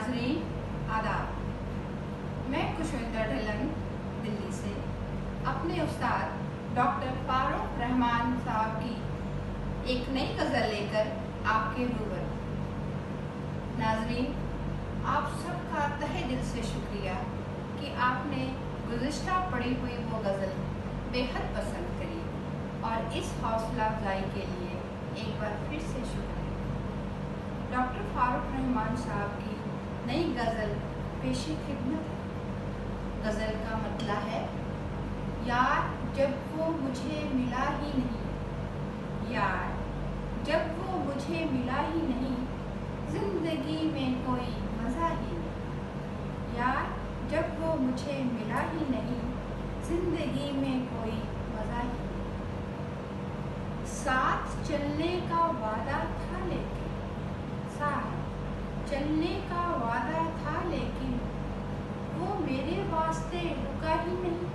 नाज़रीन आदाब, मैं खुशविंदर ढिल्लन दिल्ली से अपने उस्ताद डॉक्टर फारूक रहमान साहब की एक नई गज़ल लेकर आपके रूबरू। नाज़रीन, आप सबका तहे दिल से शुक्रिया कि आपने गुज़िश्ता पढ़ी हुई वो गज़ल बेहद पसंद करी और इस हौसला अफजाई के लिए एक बार फिर से शुक्रिया। डॉक्टर फारूक रहमान साहब की नई गज़ल पेशी खिदमत है। गज़ल का मतला है, यार जब वो मुझे मिला ही नहीं, यार जब वो मुझे मिला ही नहीं, ज़िंदगी में कोई मज़ा ही नहीं। यार जब वो मुझे मिला ही नहीं, ज़िंदगी में कोई मज़ा ही नहीं। साथ चलने का वादा था लेकिन, साथ चलने का वादा था लेकिन, वो मेरे वास्ते रुका ही नहीं।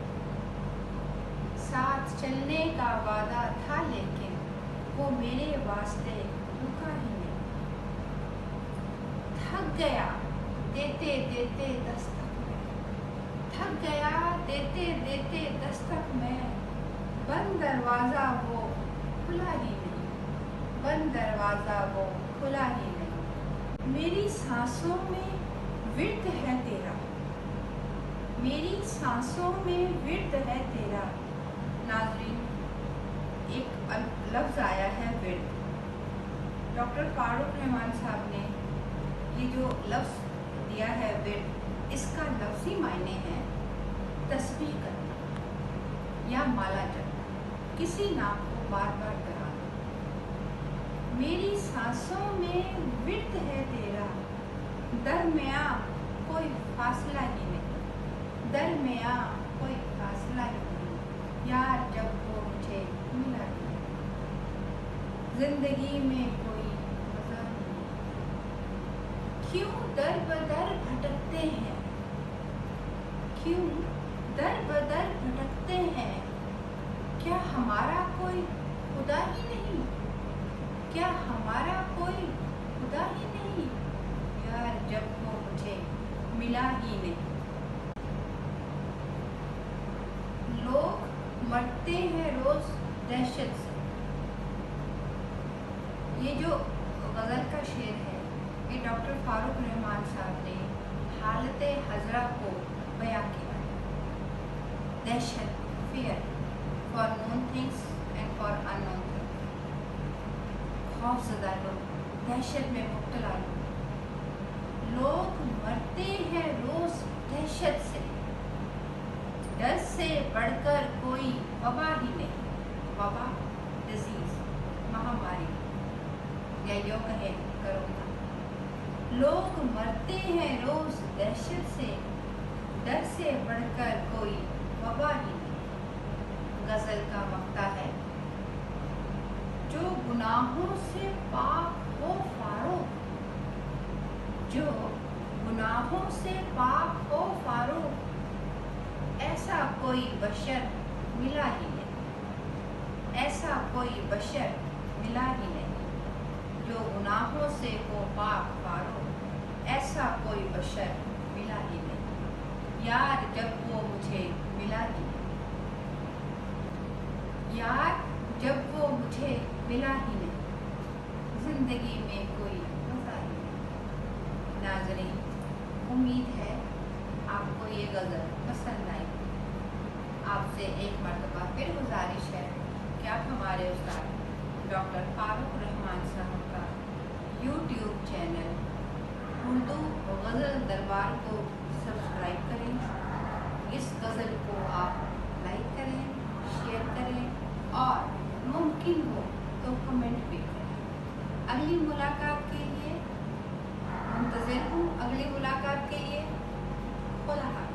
साथ चलने का वादा था लेकिन, वो मेरे वास्ते रुका ही नहीं। थक गया देते देते दस्तक में, थक गया देते देते दस्तक में, बंद दरवाज़ा वो खुला ही नहीं, बंद दरवाज़ा वो खुला ही नहीं। मेरी सांसों में विर्द है तेरा, मेरी सांसों में विर्द है तेरा। नाज़रीन, एक लफ्ज़ आया है विर्द। डॉक्टर फारूक रहमान साहब ने ये जो लफ्ज़ दिया है विर्द, इसका लफ्ज़ी मायने है तस्बीह करना या माला जपना, किसी नाम को बार बार दोहराना। मेरी सांसों में विर्द है तेरा, दरमियाँ कोई फासला ही नहीं, दरमियाँ कोई फासला ही नहीं। यार जब वो मुझे मिला ही नहीं, जिंदगी में कोई मज़ा नहीं। क्यों दर बदर भटकते हैं, क्यों दर बदर भटकते हैं, क्या हमारा कोई खुदा ही नहीं, क्या हमारा कोई खुदा ही नहीं। यार जब वो मुझे मिला ही नहीं। लोग मरते हैं रोज दहशत से। ये जो गज़ल का शेर है, ये डॉक्टर फारूक रहमान साहब ने हालत हजरा को बयां किया है। दहशत, fear for known things and for unknown things. खौफज़दा लोग, दहशत में मुब्तला लोग मरते हैं रोज दहशत से, डर से बढ़कर कोई वबा ही नहीं। वबा, डिजीज, महामारी या यूँ कहें कोरोना। लोग मरते हैं रोज दहशत से, डर से बढ़कर कोई वबा ही नहीं। गज़ल का मक्ता है, जो गुनाहों से पाक हो फारूक, जो गुनाहों से पाक हो फारूक, ऐसा कोई बशर मिला ही नहीं, ऐसा कोई बशर मिला ही नहीं। जो गुनाहों से हो पाक फारूक, ऐसा कोई बशर मिला ही नहीं। यार जब वो मुझे मिला ही नहीं, यार जब वो मुझे मिला ही नहीं, ज़िंदगी में कोई मज़ा ही नहीं। नाज़रीन, उम्मीद है आपको ये गज़ल पसंद आई। आपसे एक मरतबा फिर गुजारिश है कि आप हमारे उस्ताद डॉक्टर फारूक रहमान साहब का यूट्यूब चैनल उर्दू गज़ल दरबार को सब्सक्राइब करें। इस गज़ल को आप लाइक करें, शेयर करें और मुमकिन हो तो कमेंट भी करें। अगली मुलाकात के लिए मुंतज़िर हूँ, अगली मुलाकात के लिए खुदा हाफ़िज़।